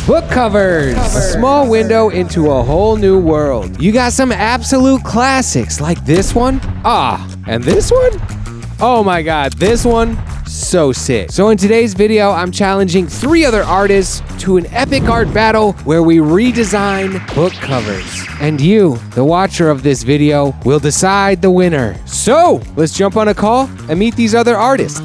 Book covers, a small window into a whole new world. You got some absolute classics like this one. And this one? Oh my God, this one, so sick. So in today's video, I'm challenging 3 other artists to an epic art battle where we redesign book covers. And you, the watcher of this video, will decide the winner. So let's jump on a call and meet these other artists.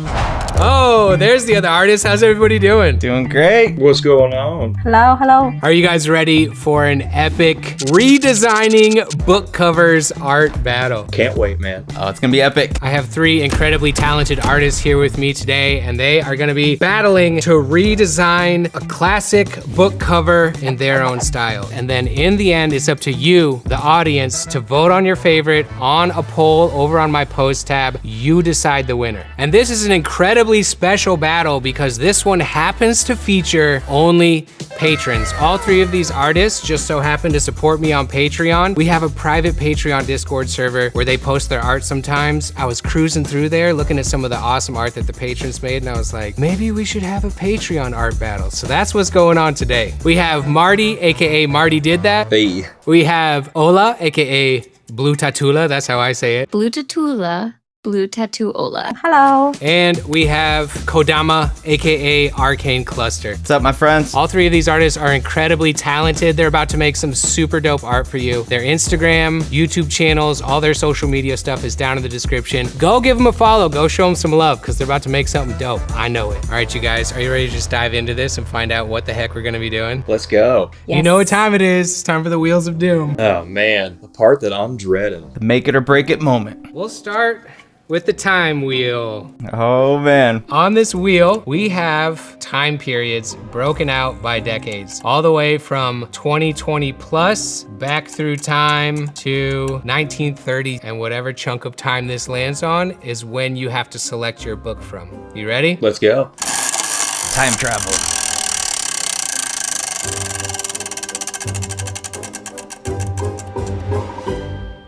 Oh, there's the other artist. How's everybody doing? Doing great. What's going on? Hello. Are you guys ready for an epic redesigning book covers art battle? Can't wait, man. Oh, it's gonna be epic. I have 3 incredibly talented artists here with me today, and they are gonna be battling to redesign a classic book cover in their own style. And then in the end, it's up to you, the audience, to vote on your favorite on a poll over on my post tab. You decide the winner. And this is an incredibly special battle because this one happens to feature only patrons. All 3 of these artists just so happen to support me on Patreon. We have a private Patreon Discord server where they post their art sometimes. I was cruising through there looking at some of the awesome art that the patrons made, and I was like, maybe we should have a Patreon art battle. So that's what's going on today. We have Marty, aka MartyDidThat. Hey. We have Ola, aka BluTattooOla, that's how I say it. BluTattooOla. BluTattooOla. Hello. And we have Kodama, aka Arcane Cluster. What's up, my friends? All 3 of these artists are incredibly talented. They're about to make some super dope art for you. Their Instagram, YouTube channels, all their social media stuff is down in the description. Go give them a follow. Go show them some love because they're about to make something dope. I know it. All right, you guys, are you ready to just dive into this and find out what the heck we're gonna be doing? Let's go. Yes. You know what time it is. It's time for the Wheels of Doom. Oh, man. The part that I'm dreading. The make it or break it moment. We'll start with the time wheel. Oh, man. On this wheel, we have time periods broken out by decades, all the way from 2020 plus back through time to 1930, and whatever chunk of time this lands on is when you have to select your book from. You ready? Let's go. Time travel.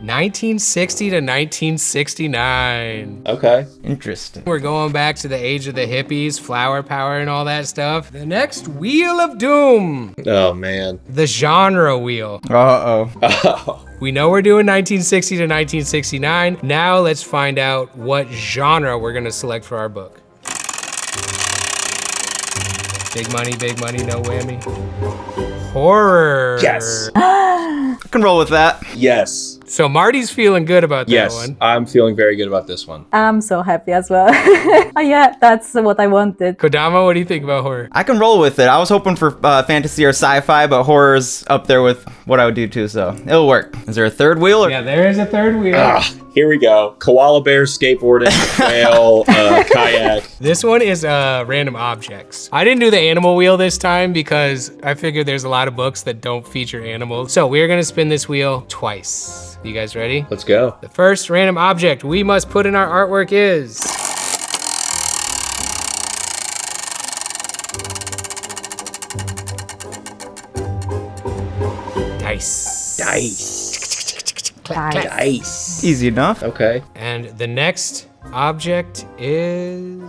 (1960 to 1969). Okay. Interesting. We're going back to the age of the hippies, flower power and all that stuff. The next Wheel of Doom. Oh, man. The genre wheel. Uh-oh. Oh. We know we're doing 1960 to 1969. Now let's find out what genre we're gonna select for our book. Big money, no whammy. Horror. Yes. I can roll with that. Yes. So Marty's feeling good about that Yes. one. I'm feeling very good about this one. I'm so happy as well. Yeah, that's what I wanted. Kodama, what do you think about horror? I can roll with it. I was hoping for fantasy or sci-fi, but horror's up there with what I would do too, so it'll work. Is there a third wheel? Or Yeah, there is a third wheel. Here we go. Koala bear, skateboarding, trail, kayak. This one is random objects. I didn't do the animal wheel this time because I figured there's a lot of books that don't feature animals. So we're gonna spin this wheel twice. You guys ready? Let's go. The first random object we must put in our artwork is dice. Dice. easy enough. Okay. And the next object is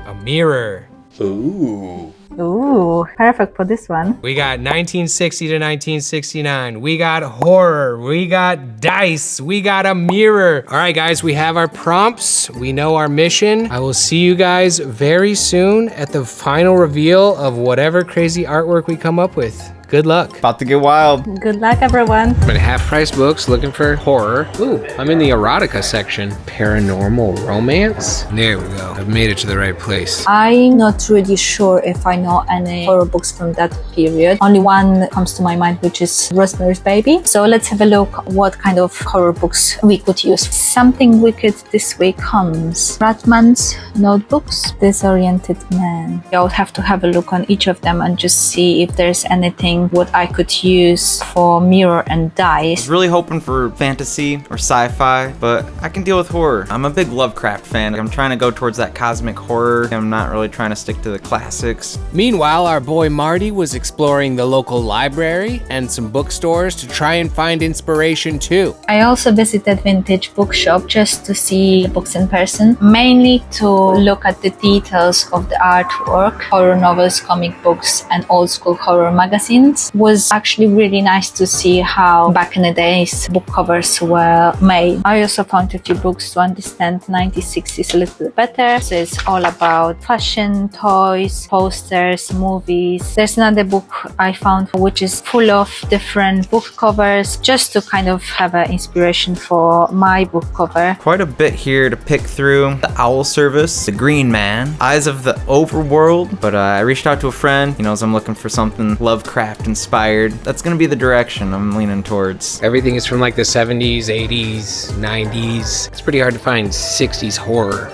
a mirror. Ooh. Ooh, perfect for this one. We got 1960 to 1969. We got horror. We got dice. We got a mirror. All right, guys, we have our prompts. We know our mission. I will see you guys very soon at the final reveal of whatever crazy artwork we come up with. Good luck. About to get wild. Good luck, everyone. I'm at Half Price Books looking for horror. Ooh, I'm in the erotica section. Paranormal romance. There we go. I've made it to the right place. I'm not really sure if I know any horror books from that period. Only one comes to my mind, which is Rosemary's Baby. So let's have a look what kind of horror books we could use. Something Wicked This Way Comes. Ratman's Notebooks. Disoriented Man. I would have to have a look on each of them and just see if there's anything something what I could use for mirror and I was dice. really hoping for fantasy or sci-fi, but I can deal with horror. I'm a big Lovecraft fan. I'm trying to go towards that cosmic horror. I'm not really trying to stick to the classics. Meanwhile, our boy Marty was exploring the local library and some bookstores to try and find inspiration too. I also visited vintage bookshop just to see the books in person, mainly to look at the details of the artwork. Horror novels, comic books, and old school horror magazines was actually really nice to see how back in the days book covers were made. I also found a few books to understand 1960s a little bit better. So it's all about fashion, toys, posters, movies. There's another book I found which is full of different book covers just to kind of have an inspiration for my book cover. Quite a bit here to pick through. The Owl Service, The Green Man, Eyes of the Overworld, but I reached out to a friend. He knows I'm looking for something Lovecraft inspired. That's gonna be the direction I'm leaning towards. Everything is from like the 70s, 80s, 90s. It's pretty hard to find 60s horror.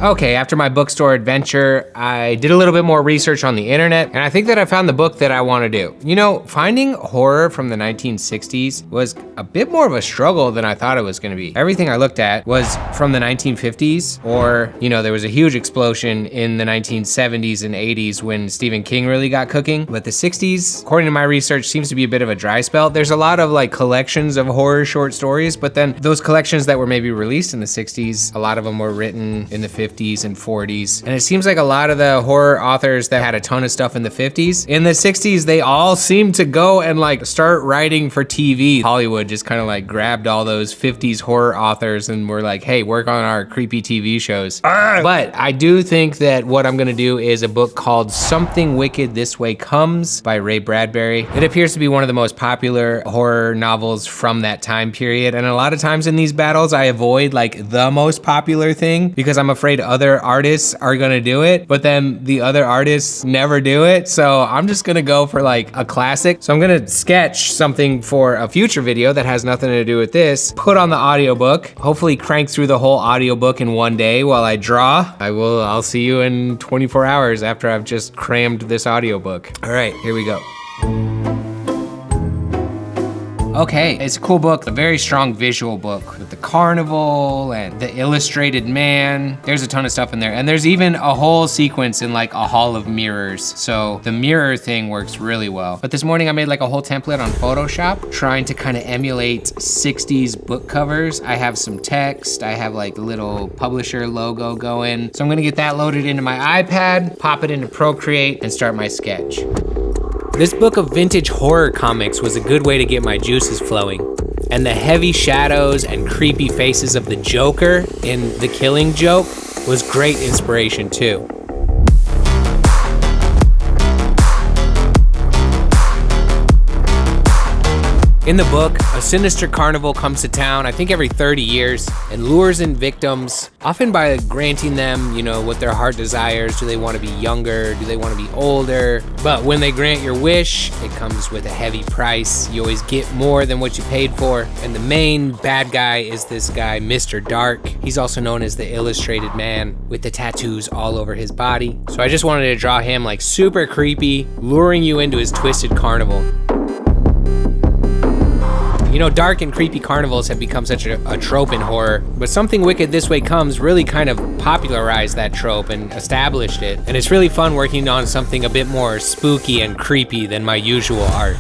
Okay, after my bookstore adventure, I did a little bit more research on the internet, and I think that I found the book that I want to do. You know, finding horror from the 1960s was a bit more of a struggle than I thought it was going to be. Everything I looked at was from the 1950s, or, you know, there was a huge explosion in the 1970s and 80s when Stephen King really got cooking. But the 60s, according to my research, seems to be a bit of a dry spell. There's a lot of like collections of horror short stories, but then those collections that were maybe released in the 60s, a lot of them were written in the 50s and 40s. And it seems like a lot of the horror authors that had a ton of stuff in the 50s, in the 60s, they all seemed to go and like start writing for TV. Hollywood just kind of like grabbed all those 50s horror authors and were like, hey, work on our creepy TV shows. But I do think that what I'm gonna do is a book called Something Wicked This Way Comes by Ray Bradbury. It appears to be one of the most popular horror novels from that time period. And a lot of times in these battles, I avoid like the most popular thing because I'm afraid other artists are gonna do it, but then the other artists never do it. So I'm just gonna go for like a classic. So I'm gonna sketch something for a future video that has nothing to do with this, put on the audiobook, hopefully crank through the whole audiobook in one day while I draw. I'll see you in 24 hours after I've just crammed this audiobook. All right, here we go. Okay, it's a cool book, a very strong visual book with the carnival and the illustrated man. There's a ton of stuff in there. And there's even a whole sequence in like a hall of mirrors. So the mirror thing works really well. But this morning I made like a whole template on Photoshop, trying to kind of emulate 60s book covers. I have some text, I have like the little publisher logo going. So I'm gonna get that loaded into my iPad, pop it into Procreate, and start my sketch. This book of vintage horror comics was a good way to get my juices flowing. And the heavy shadows and creepy faces of the Joker in The Killing Joke was great inspiration too. In the book, a sinister carnival comes to town, I think every 30 years, and lures in victims, often by granting them, you know, what their heart desires. Do they want to be younger? Do they want to be older? But when they grant your wish, it comes with a heavy price. You always get more than what you paid for. And the main bad guy is this guy, Mr. Dark. He's also known as the Illustrated Man, with the tattoos all over his body. So I just wanted to draw him like super creepy, luring you into his twisted carnival. You know, dark and creepy carnivals have become such a trope in horror, but Something Wicked This Way Comes really kind of popularized that trope and established it. And it's really fun working on something a bit more spooky and creepy than my usual art.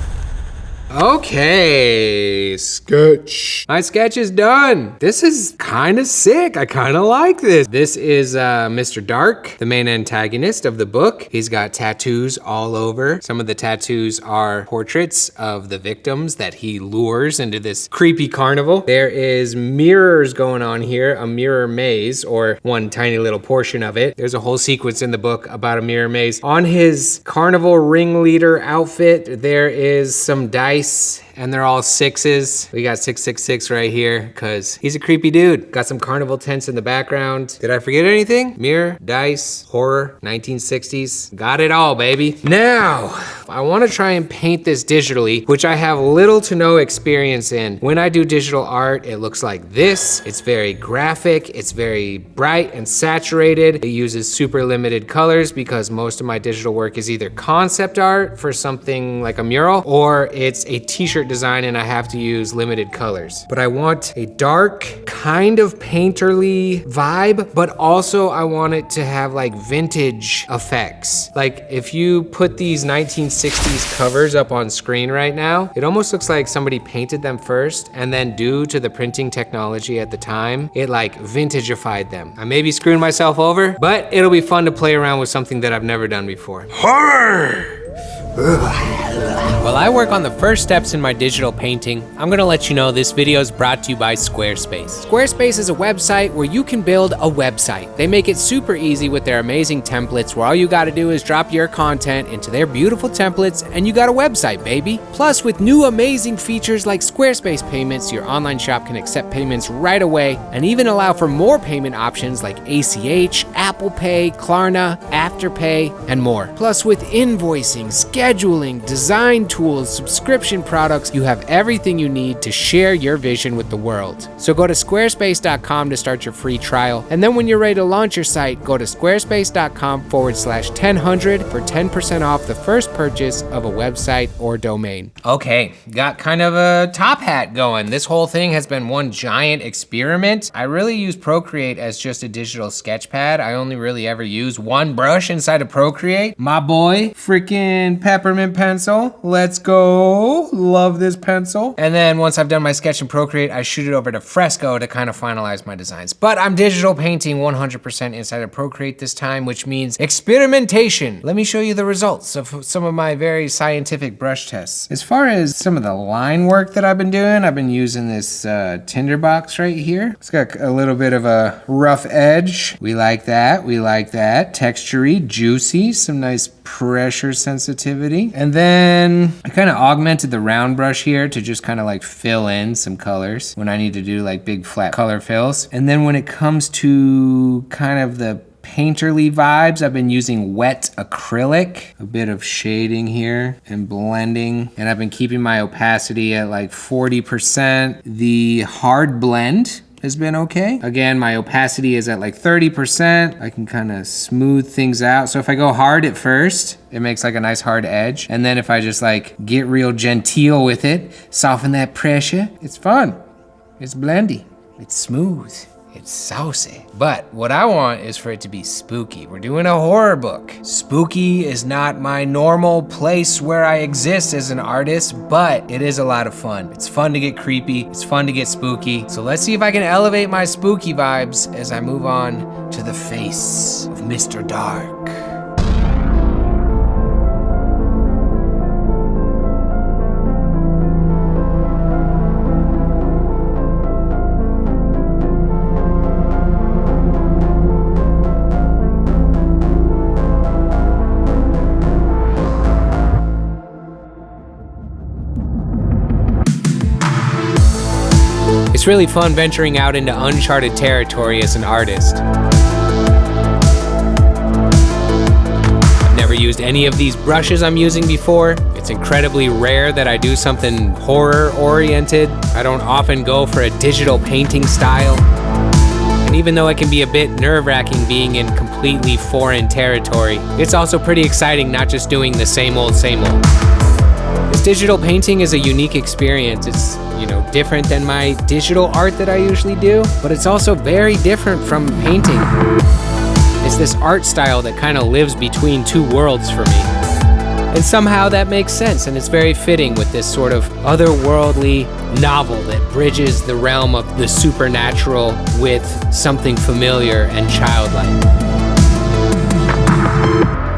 Okay, sketch. My sketch is done. This is kind of sick. I kind of like this. This is Mr. Dark, the main antagonist of the book. He's got tattoos all over. Some of the tattoos are portraits of the victims that he lures into this creepy carnival. There is mirrors going on here, a mirror maze, or one tiny little portion of it. There's a whole sequence in the book about a mirror maze. On his carnival ringleader outfit, there is some dice, and they're all sixes. We got 666 right here, because he's a creepy dude. Got some carnival tents in the background. Did I forget anything? Mirror, dice, horror, 1960s. Got it all, baby. Now, I wanna try and paint this digitally, which I have little to no experience in. When I do digital art, it looks like this. It's very graphic, it's very bright and saturated. It uses super limited colors because most of my digital work is either concept art for something like a mural, or it's a t-shirt design and I have to use limited colors. But I want a dark, kind of painterly vibe, but also I want it to have like vintage effects. Like if you put these 1960s covers up on screen right now, it almost looks like somebody painted them first, and then due to the printing technology at the time, it like vintagified them. I may be screwing myself over, but it'll be fun to play around with something that I've never done before. Horror! While I work on the first steps in my digital painting, I'm gonna let you know this video is brought to you by Squarespace. Squarespace is a website where you can build a website. They make it super easy with their amazing templates where all you gotta do is drop your content into their beautiful templates and you got a website, baby. Plus, with new amazing features like Squarespace Payments, your online shop can accept payments right away and even allow for more payment options like ACH, Apple Pay, Klarna, Afterpay, and more. Plus, with invoicing, scheduling, design tools, subscription products, you have everything you need to share your vision with the world. So go to squarespace.com to start your free trial. And then when you're ready to launch your site, go to squarespace.com/1000 for 10% off the first purchase of a website or domain. Okay, got kind of a top hat going. This whole thing has been one giant experiment. I really use Procreate as just a digital sketch pad. I only really ever use one brush inside of Procreate. My boy, freaking peppermint pencil. Let's go. Love this pencil. And then once I've done my sketch in Procreate, I shoot it over to Fresco to kind of finalize my designs. But I'm digital painting 100% inside of Procreate this time, which means experimentation. Let me show you the results of some of my very scientific brush tests. As far as some of the line work that I've been doing, I've been using this tinderbox right here. It's got a little bit of a rough edge. We like that. We like that. Textury, juicy, some nice pressure sensitivity. And then I kind of augmented the round brush here to just kind of like fill in some colors when I need to do like big flat color fills. And then when it comes to kind of the painterly vibes, I've been using wet acrylic, a bit of shading here and blending. And I've been keeping my opacity at like 40%. The hard blend has been okay. Again, my opacity is at like 30%. I can kind of smooth things out. So if I go hard at first, it makes like a nice hard edge. And then if I just like get real genteel with it, soften that pressure, it's fun. It's blendy. It's smooth. It's saucy. But what I want is for it to be spooky. We're doing a horror book. Spooky is not my normal place where I exist as an artist, but it is a lot of fun. It's fun to get creepy. It's fun to get spooky. So let's see if I can elevate my spooky vibes as I move on to the face of Mr. Dark. It's really fun venturing out into uncharted territory as an artist. I've never used any of these brushes I'm using before. It's incredibly rare that I do something horror-oriented. I don't often go for a digital painting style. And even though it can be a bit nerve-wracking being in completely foreign territory, it's also pretty exciting not just doing the same old, same old. This digital painting is a unique experience. It's, different than my digital art that I usually do, but it's also very different from painting. It's this art style that kind of lives between two worlds for me. And somehow that makes sense, and it's very fitting with this sort of otherworldly novel that bridges the realm of the supernatural with something familiar and childlike.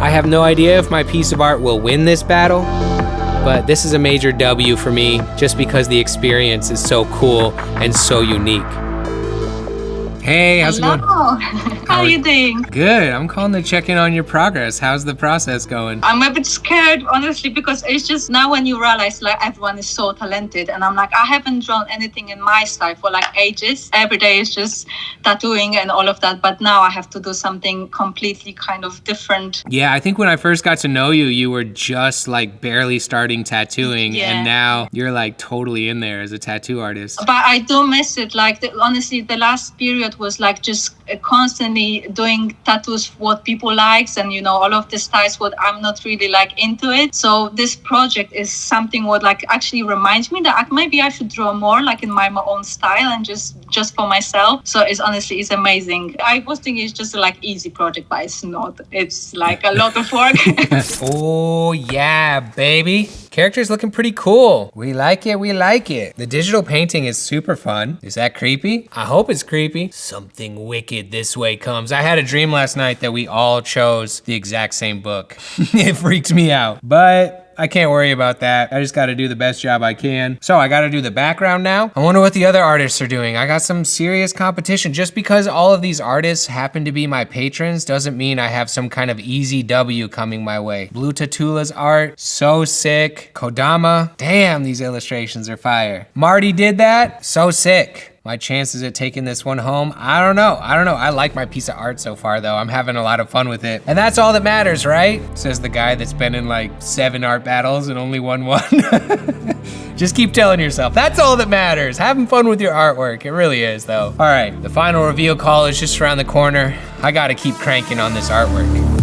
I have no idea if my piece of art will win this battle, but this is a major W for me just because the experience is so cool and so unique. Hey, how's it going? How are you doing? Good. I'm calling to check in on your progress. How's the process going? I'm a bit scared, honestly, because it's just now when you realize like everyone is so talented, and I'm like, I haven't drawn anything in my style for like ages. Every day is just tattooing and all of that, but now I have to do something completely kind of different. Yeah, I think when I first got to know you, you were just like barely starting tattooing, and now you're like totally in there as a tattoo artist. But I do miss it. Like honestly, the last period was like just constantly doing tattoos what people likes, and you know, all of the styles what I'm not really like into it. So this project is something what like actually reminds me that maybe I should draw more like in my own style and just for myself. So it's honestly, it's amazing. I was thinking it's just a like easy project, but it's not. It's like a lot of work. Oh yeah, baby. Character's looking pretty cool. We like it, we like it. The digital painting is super fun. Is that creepy? I hope it's creepy. Something wicked this way comes. I had a dream last night that we all chose the exact same book. It freaked me out, but I can't worry about that. I just gotta do the best job I can. So I gotta do the background now. I wonder what the other artists are doing. I got some serious competition. Just because all of these artists happen to be my patrons doesn't mean I have some kind of easy W coming my way. BluTattooOla's art, so sick. Kodama, damn, these illustrations are fire. MartyDidThat, so sick. My chances of taking this one home, I don't know. I like my piece of art so far though. I'm having a lot of fun with it. And that's all that matters, right? Says the guy that's been in like 7 art battles and only won one. Just keep telling yourself, that's all that matters. Having fun with your artwork, it really is though. All right, the final reveal call is just around the corner. I gotta keep cranking on this artwork.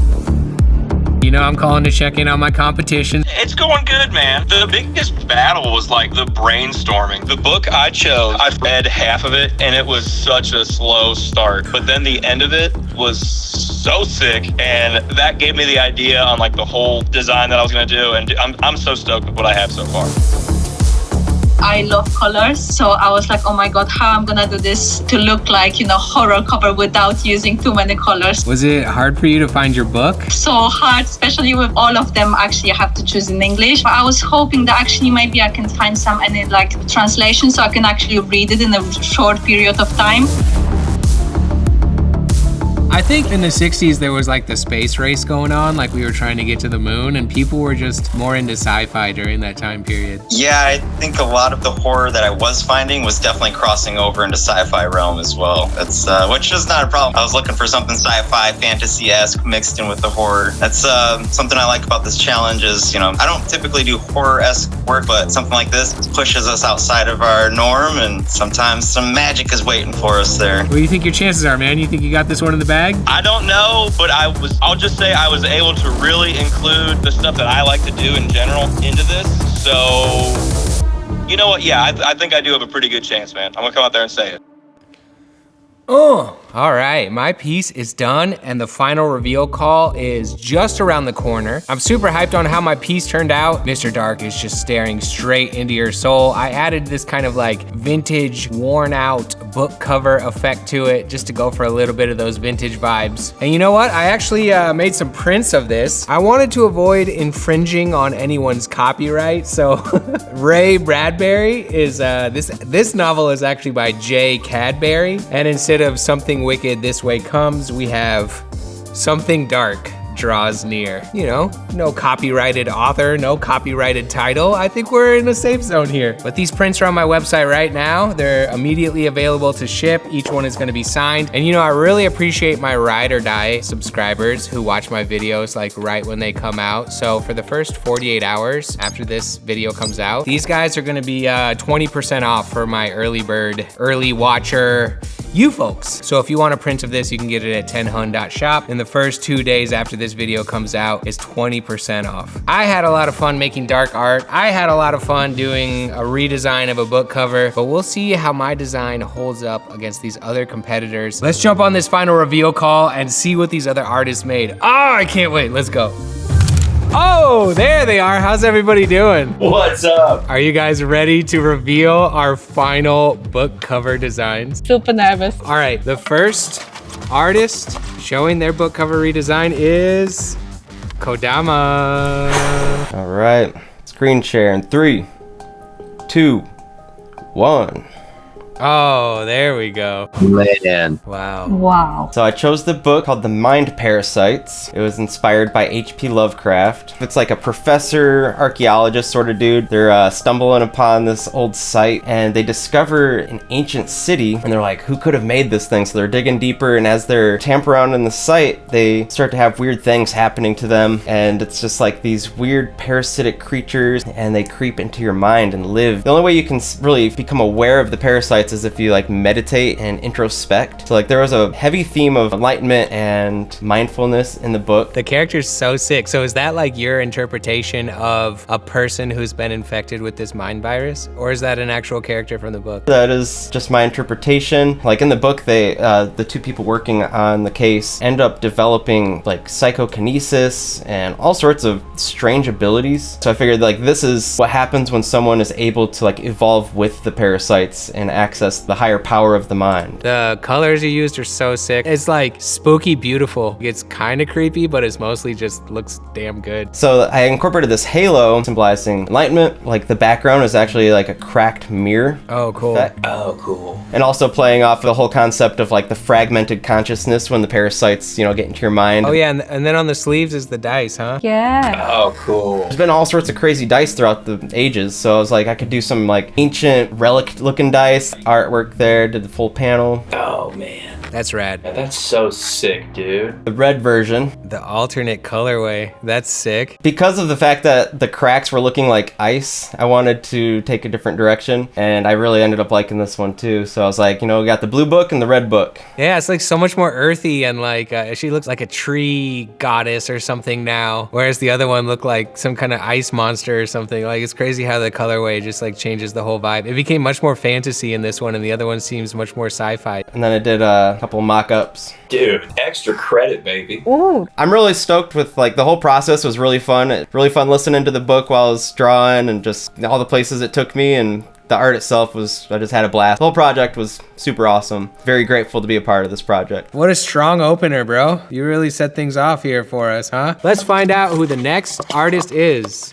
You know I'm calling to check in on my competition. It's going good, man. The biggest battle was like the brainstorming. The book I chose, I read half of it and it was such a slow start. But then the end of it was so sick, and that gave me the idea on like the whole design that I was gonna do, and I'm so stoked with what I have so far. I love colors, so I was like, oh my god, how I'm gonna do this to look like, you know, horror cover without using too many colors. Was it hard for you to find your book? So hard, especially with all of them actually I have to choose in English. But I was hoping that actually maybe I can find any like translation so I can actually read it in a short period of time. I think in the 60s there was like the space race going on, like we were trying to get to the moon, and people were just more into sci-fi during that time period. Yeah, I think a lot of the horror that I was finding was definitely crossing over into sci-fi realm as well. That's which is not a problem. I was looking for something sci-fi, fantasy-esque mixed in with the horror. That's something I like about this challenge is, you know, I don't typically do horror-esque work, but something like this pushes us outside of our norm, and sometimes some magic is waiting for us there. What do you think your chances are, man? You think you got this one in the bag? I don't know, but I'll just say I was able to really include the stuff that I like to do in general into this. So, you know what? Yeah, I think I do have a pretty good chance, man. I'm gonna come out there and say it. Oh, all right, my piece is done and the final reveal call is just around the corner. I'm super hyped on how my piece turned out. Mr. Dark is just staring straight into your soul. I added this kind of like vintage, worn out book cover effect to it just to go for a little bit of those vintage vibes. And you know what? I actually made some prints of this. I wanted to avoid infringing on anyone's copyright, so Ray Bradbury is, this novel is actually by J. Cadbury, and instead of Something Wicked This Way Comes, we have Something Dark Draws Near. You know, no copyrighted author, no copyrighted title. I think we're in a safe zone here. But these prints are on my website right now. They're immediately available to ship. Each one is gonna be signed. And you know, I really appreciate my ride or die subscribers who watch my videos like right when they come out. So for the first 48 hours after this video comes out, these guys are gonna be 20% off for my early bird, early watcher, you folks. So if you want a print of this, you can get it at 10hun.shop. In the first 2 days after this video comes out, it's 20% off. I had a lot of fun making dark art. I had a lot of fun doing a redesign of a book cover, but we'll see how my design holds up against these other competitors. Let's jump on this final reveal call and see what these other artists made. Oh, I can't wait, let's go. Oh, there they are. How's everybody doing? What's up? Are you guys ready to reveal our final book cover designs? Super nervous. All right, the first artist showing their book cover redesign is Kodama. All right, screen share in 3, 2, 1. Oh, there we go. Man. Wow. Wow. So I chose the book called The Mind Parasites. It was inspired by H.P. Lovecraft. It's like a professor, archaeologist sort of dude. They're stumbling upon this old site and they discover an ancient city and they're like, who could have made this thing? So they're digging deeper and as they're tampering around in the site, they start to have weird things happening to them and it's just like these weird parasitic creatures and they creep into your mind and live. The only way you can really become aware of the parasites is if you like meditate and introspect. So like there was a heavy theme of enlightenment and mindfulness in the book. The character's so sick. So is that like your interpretation of a person who's been infected with this mind virus? Or is that an actual character from the book? That is just my interpretation. Like in the book, they, the two people working on the case end up developing like psychokinesis and all sorts of strange abilities. So I figured like this is what happens when someone is able to like evolve with the parasites and access the higher power of the mind. The colors you used are so sick. It's like spooky beautiful. It's kind of creepy, but it's mostly just looks damn good. So I incorporated this halo symbolizing enlightenment. Like the background is actually like a cracked mirror. Oh, cool. Oh, cool. And also playing off the whole concept of like the fragmented consciousness when the parasites, get into your mind. Oh yeah, and then on the sleeves is the dice, huh? Yeah. Oh, cool. There's been all sorts of crazy dice throughout the ages, so I was like, I could do some like ancient relic looking dice, artwork there, did the full panel. Oh, man. That's rad. That's so sick, dude. The red version. The alternate colorway. That's sick. Because of the fact that the cracks were looking like ice, I wanted to take a different direction, and I really ended up liking this one too. So I was like, we got the blue book and the red book. Yeah, it's like so much more earthy and like she looks like a tree goddess or something now, whereas the other one looked like some kind of ice monster or something. Like it's crazy how the colorway just like changes the whole vibe. It became much more fantasy in this one and the other one seems much more sci-fi. And then I did a couple mock-ups. Dude, extra credit, baby. Ooh. I'm really stoked with like the whole process was really fun. Really fun listening to the book while I was drawing and just all the places it took me, and the art itself I just had a blast. The whole project was super awesome. Very grateful to be a part of this project. What a strong opener, bro. You really set things off here for us, huh? Let's find out who the next artist is.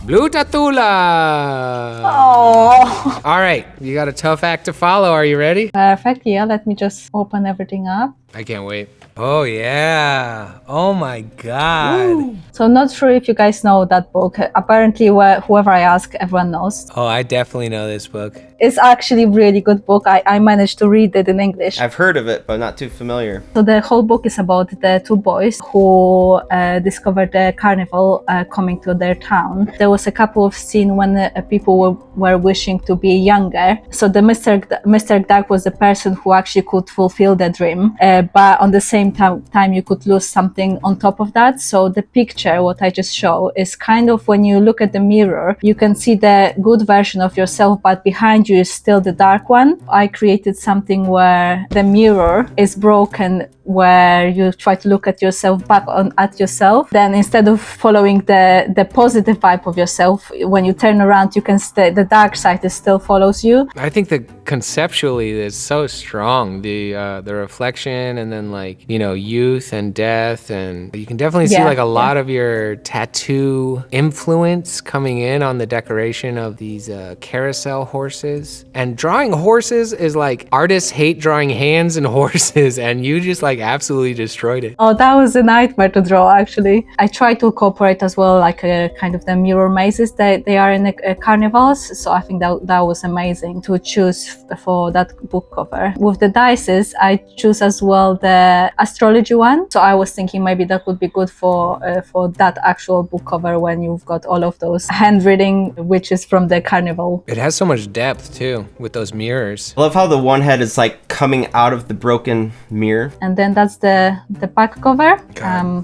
BluTattooOla! Oh. All right, you got a tough act to follow. Are you ready? Perfect. Yeah, let me just open everything up. I can't wait. Oh yeah. Oh my God. So not sure if you guys know that book. Apparently whoever I ask, everyone knows. Oh, I definitely know this book. It's actually a really good book. I managed to read it in English. I've heard of it, but not too familiar. So the whole book is about the two boys who discovered the carnival coming to their town. There was a couple of scenes when people were wishing to be younger. So the Mr. Dark was the person who actually could fulfill the dream, but on the same time you could lose something on top of that. So the picture, what I just show, is kind of when you look at the mirror, you can see the good version of yourself, but behind you is still the dark one. I created something where the mirror is broken, where you try to look at yourself back at yourself. Then instead of following the positive vibe of yourself, when you turn around, you can stay, the dark side still follows you. I think that conceptually is so strong. The reflection and then like, youth and death, and you can definitely see like a lot of your tattoo influence coming in on the decoration of these carousel horses. And drawing horses is like, artists hate drawing hands and horses, and you just like absolutely destroyed it. Oh, that was a nightmare to draw, actually. I tried to incorporate as well like a kind of the mirror mazes that they are in the carnivals. So I think that was amazing to choose for that book cover. With the dices, I choose as well the astrology one. So I was thinking maybe that would be good for that actual book cover when you've got all of those handwriting witches from the carnival. It has so much depth too with those mirrors. I love how the one head is like coming out of the broken mirror. And then that's the back cover.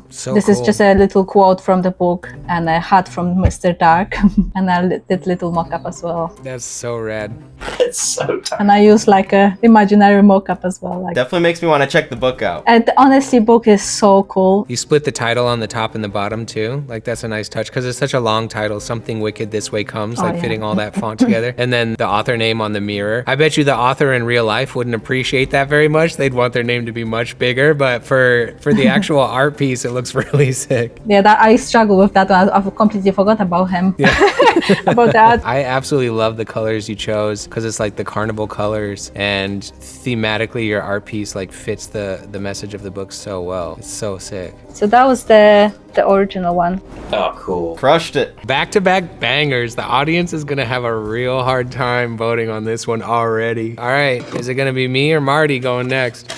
So this cool. is just a little quote from the book and a hat from Mr. Dark. And I did little mock-up as well. That's so rad. It's so tight. And I use like a imaginary mock-up as well. Like, Definitely makes me want to check the book out. and honestly, book is so cool. You split the title on the top and the bottom too. Like that's a nice touch because it's such a long title. Something Wicked This Way Comes, like fitting all that font together. And then the author name on the mirror. I bet you the author in real life wouldn't appreciate that very much. They'd want their name to be much bigger, but for the actual art piece, it looks really sick. Yeah, that I struggle with that one. I've completely forgot about him. Yeah. About that. I absolutely love the colors you chose because it's like the carnival carnival colors, and thematically your art piece like fits the message of the book so well. It's so sick. So that was the original one. Oh, cool. Crushed it. Back-to-back bangers. The audience is gonna have a real hard time voting on this one already. All right, is it gonna be me or Marty going next?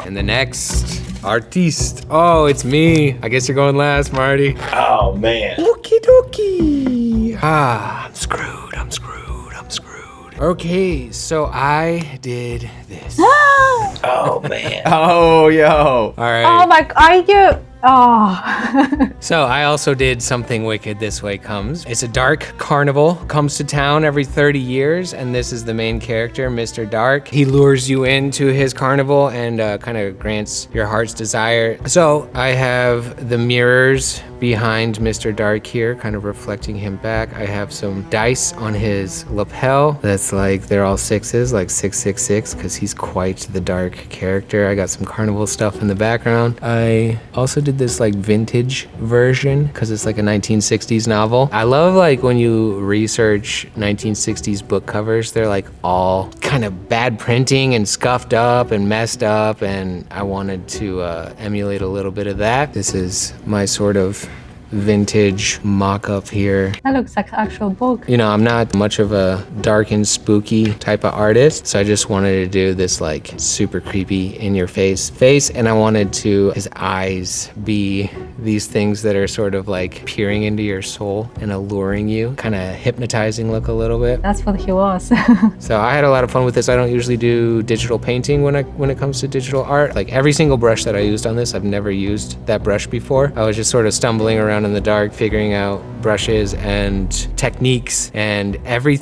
And the next artiste. Oh, it's me. I guess you're going last, Marty. Oh, man. Okie dokie. I'm screwed. Okay, so I did this. Oh, man. Oh, yo. All right. Oh my, are you? Oh. So I also did something wicked. This way comes. It's a dark carnival, comes to town every 30 years, and this is the main character, Mr. Dark. He lures you into his carnival and kind of grants your heart's desire. So I have the mirrors behind Mr. Dark here, kind of reflecting him back. I have some dice on his lapel. That's like, they're all sixes, like 666, because he's quite the dark character. I got some carnival stuff in the background. I also did this like vintage version because it's like a 1960s novel. I love like when you research 1960s book covers, they're like all kind of bad printing and scuffed up and messed up, and I wanted to emulate a little bit of that. This is my sort of vintage mock-up here. That looks like an actual book. You know, I'm not much of a dark and spooky type of artist, so I just wanted to do this like super creepy in your face, and I wanted to his eyes be these things that are sort of like peering into your soul and alluring you, kind of hypnotizing look a little bit. That's what he was. So I had a lot of fun with this. I don't usually do digital painting when it comes to digital art. Like every single brush that I used on this, I've never used that brush before. I was just sort of stumbling around in the dark, figuring out brushes and techniques, and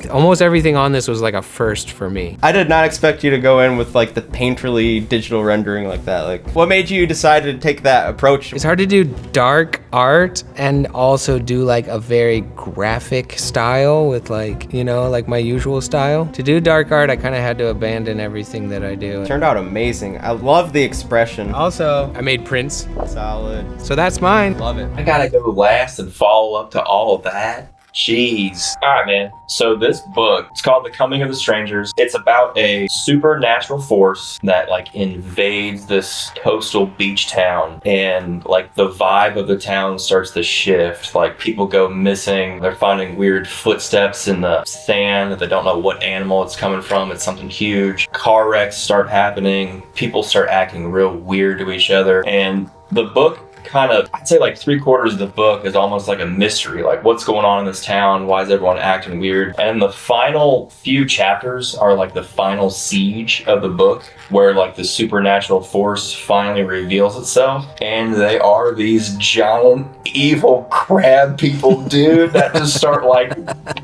almost everything on this was like a first for me. I did not expect you to go in with like the painterly digital rendering like that. Like, what made you decide to take that approach? It's hard to do dark art and also do like a very graphic style with like, you know, like my usual style. To do dark art, I kind of had to abandon everything that I do. It turned out amazing. I love the expression. Also, I made prints. Solid. So that's mine. Love it. I gotta go last and follow up to all of that. Jeez. Alright, man. So this book, it's called The Coming of the Strangers. It's about a supernatural force that like invades this coastal beach town, and like the vibe of the town starts to shift. Like people go missing. They're finding weird footsteps in the sand that they don't know what animal it's coming from. It's something huge. Car wrecks start happening. People start acting real weird to each other. And the book kind of, I'd say like 3/4 of the book is almost like a mystery, like what's going on in this town, why is everyone acting weird. And the final few chapters are like the final siege of the book, where like the supernatural force finally reveals itself, and they are these giant evil crab people, dude, that just start like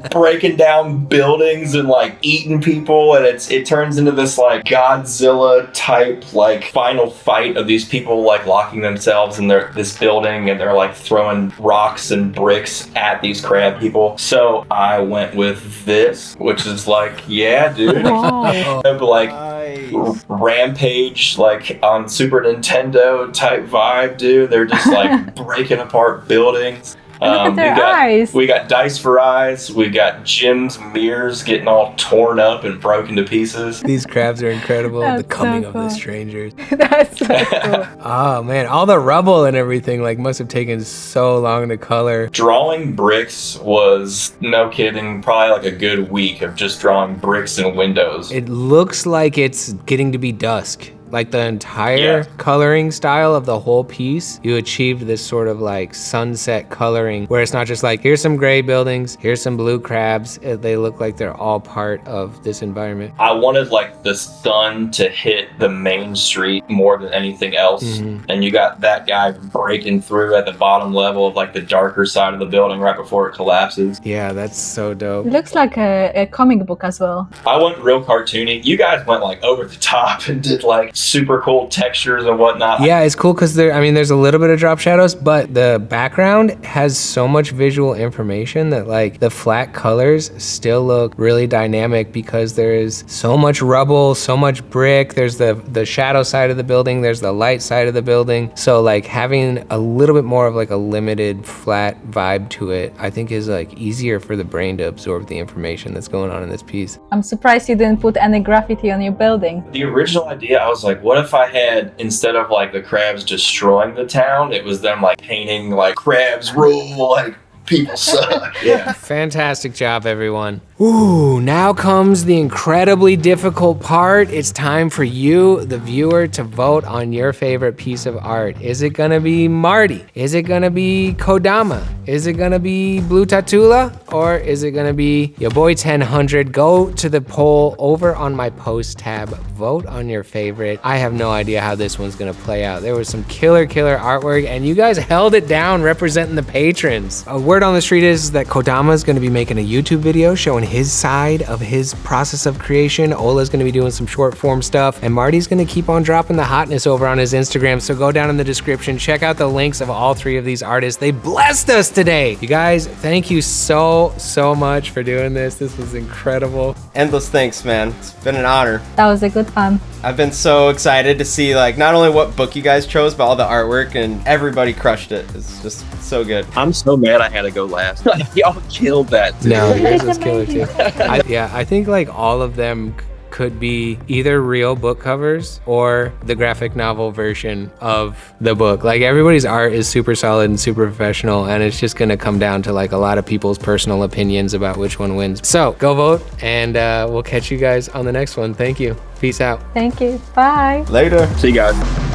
breaking down buildings and like eating people, and it turns into this like Godzilla type like final fight of these people like locking themselves in this building, and they're like throwing rocks and bricks at these crab people. So I went with this, which is like, yeah, dude. Wow. Like Nice. Rampage, like on Super Nintendo type vibe, dude. They're just like breaking apart buildings. Look at their eyes. We got dice for eyes. We got Jim's mirrors getting all torn up and broken to pieces. These crabs are incredible. That's The Coming so of cool. the Strangers. That's so cool. Oh man, all the rubble and everything like must have taken so long to color. Drawing bricks was, no kidding, probably like a good week of just drawing bricks and windows. It looks like it's getting to be dusk. Like the entire Yeah. coloring style of the whole piece, you achieved this sort of like sunset coloring where it's not just like, here's some gray buildings, here's some blue crabs. They look like they're all part of this environment. I wanted like the sun to hit the main street more than anything else. Mm-hmm. And you got that guy breaking through at the bottom level of like the darker side of the building right before it collapses. Yeah, that's so dope. It looks like a comic book as well. I went real cartoony. You guys went like over the top and did like super cool textures and whatnot. Yeah, it's cool because there's a little bit of drop shadows, but the background has so much visual information that like the flat colors still look really dynamic because there is so much rubble, so much brick. There's the shadow side of the building, there's the light side of the building. So like having a little bit more of like a limited flat vibe to it, I think is like easier for the brain to absorb the information that's going on in this piece. I'm surprised you didn't put any graffiti on your building. The original idea, I was like, what if I had, instead of like the crabs destroying the town, it was them like painting like crabs rule, like people suck. Yeah. Fantastic job, everyone. Ooh, now comes the incredibly difficult part. It's time for you, the viewer, to vote on your favorite piece of art. Is it gonna be Marty? Is it gonna be Kodama? Is it gonna be BluTattooOla? Or is it gonna be your boy 1000? Go to the poll over on my post tab. Vote on your favorite. I have no idea how this one's gonna play out. There was some killer artwork, and you guys held it down representing the patrons. A word on the street is that Kodama is gonna be making a YouTube video showing his side of his process of creation. Ola's gonna be doing some short form stuff, and Marty's gonna keep on dropping the hotness over on his Instagram. So go down in the description, check out the links of all three of these artists. They blessed us today. You guys, thank you so much for doing this. This was incredible. Endless thanks, man. It's been an honor. That was a good fun. I've been so excited to see like not only what book you guys chose, but all the artwork, and everybody crushed it. It's just so good. I'm so mad I had to go last. Y'all killed that. Dude. No, yours was killer too. I think like all of them could be either real book covers or the graphic novel version of the book. Like everybody's art is super solid and super professional, and it's just gonna come down to like a lot of people's personal opinions about which one wins. So go vote, and we'll catch you guys on the next one. Thank you. Peace out. Thank you. Bye. Later. See you guys.